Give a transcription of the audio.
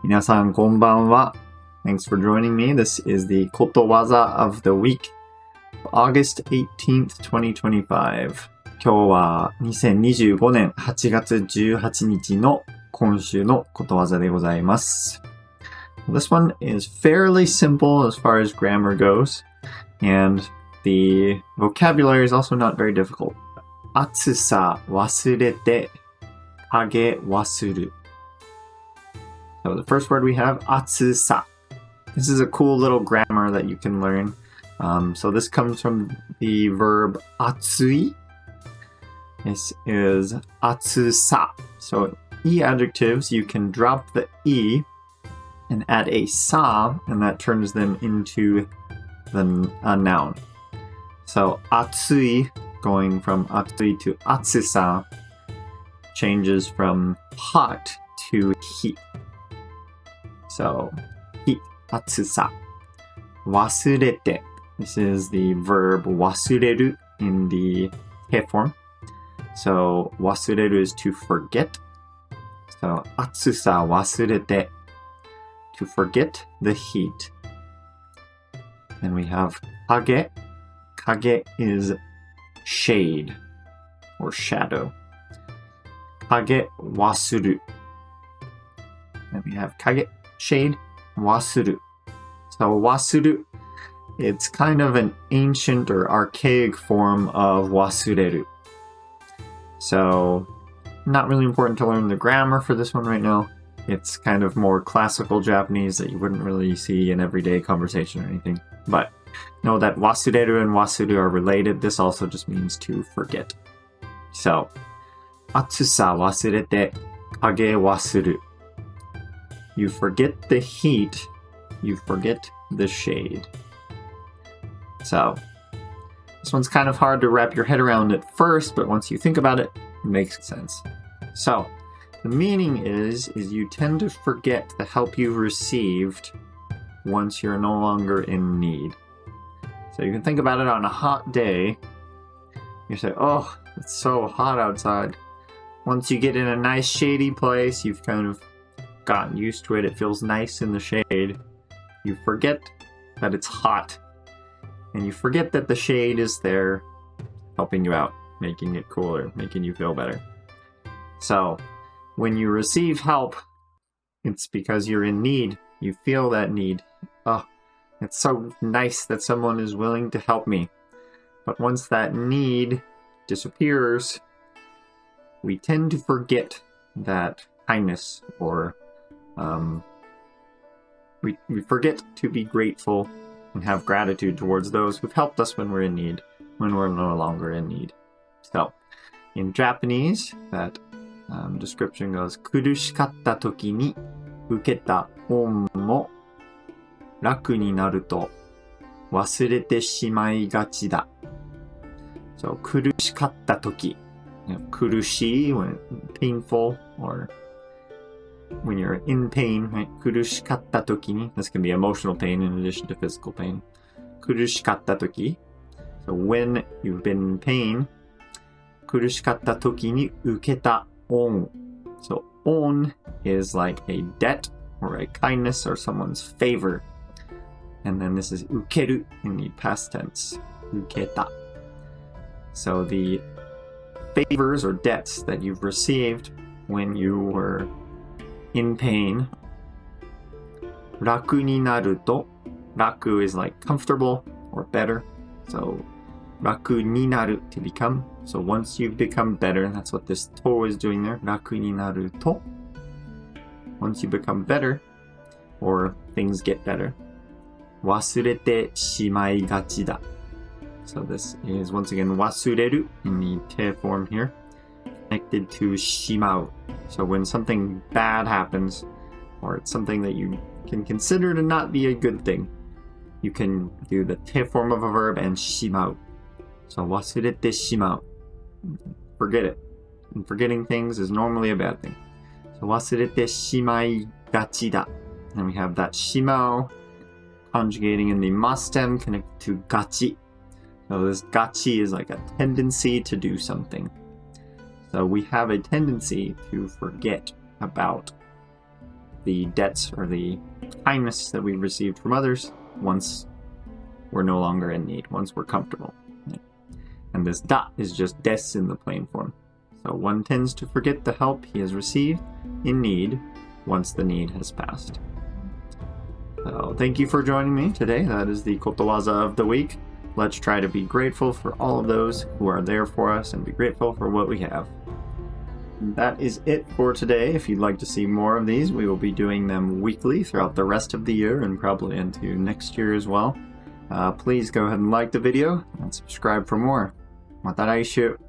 皆さんこんばんは。Thanks for joining me. This is the Kotowaza of the week, August 18th, 2025. 今日は2025年8月18日の今週のことわざでございます。This one is fairly simple as far as grammar goes, and the vocabulary is also not very difficult. 暑さ忘れて影忘る。So the first word we have, 暑さ. This is a cool little grammar that you can learn. So this comes from the verb 暑い. This is 暑さ. So e adjectives, you can drop the e and add a sa, and that turns them into a noun. So 暑い, going from 暑い to 暑さ, changes from hot to heat. So, 暑さ. 忘れて. This is the verb 忘れる in the te form. So, 忘れる is to forget. So, 暑さ忘れて. To forget the heat. Then we have 影. Kage is shade or shadow. 影忘る. Then we have 影. Shade, 忘る. So 忘る, it's kind of an ancient or archaic form of 忘れる. So not really important to learn the grammar for this one right now. It's kind of more classical Japanese that you wouldn't really see in everyday conversation or anything. But know that 忘れる and 忘る are related. This also just means to forget. So 暑さ忘れて影忘る. You forget the heat, you forget the shade. So, this one's kind of hard to wrap your head around at first, but once you think about it, it makes sense. So, the meaning is you tend to forget the help you've received once you're no longer in need. So you can think about it on a hot day. You say, oh, it's so hot outside. Once you get in a nice shady place, you've kind of gotten used to it. It feels nice in the shade. You forget that it's hot. And you forget that the shade is there helping you out, making it cooler, making you feel better. So, when you receive help, it's because you're in need. You feel that need. Oh, it's so nice that someone is willing to help me. But once that need disappears, we tend to forget that kindness, or we forget to be grateful and have gratitude towards those who've helped us when we're in need, when we're no longer in need. So, in Japanese, that description goes, 苦しかった時に受けた恩も楽になると忘れてしまいがちだ. So, 苦しかった時.苦しい, when painful, or when you're in pain, right? 苦しかった時に, this can be emotional pain in addition to physical pain. 苦しかった時. So when you've been in pain, 苦しかった時に受けた恩. So on is like a debt or a kindness or someone's favor. And then this is 受ける in the past tense. 受けた. So the favors or debts that you've received when you were in pain. 楽になると, 楽 is like comfortable or better. So 楽になる to become. So once you've become better, that's what this to is doing there. 楽になると. Once you become better, or things get better. 忘れてしまいがちだ. So this is once again 忘れる in the te form here, connected to しまう. So when something bad happens, or it's something that you can consider to not be a good thing, you can do the te form of a verb and しまう. So 忘れてしまう. Forget it. And forgetting things is normally a bad thing. So 忘れてしまいがちだ. And we have that しまうconjugating in the ma stem connected to がち. So this gachi is like a tendency to do something. So we have a tendency to forget about the debts or the kindness that we received from others once we're no longer in need, once we're comfortable. And this da is just des in the plain form. So one tends to forget the help he has received in need once the need has passed. So thank you for joining me today. That is the Kotowaza of the week. Let's try to be grateful for all of those who are there for us and be grateful for what we have. That is it for today. If you'd like to see more of these, we will be doing them weekly throughout the rest of the year and probably into next year as well. Please go ahead and like the video and subscribe for more. また来週。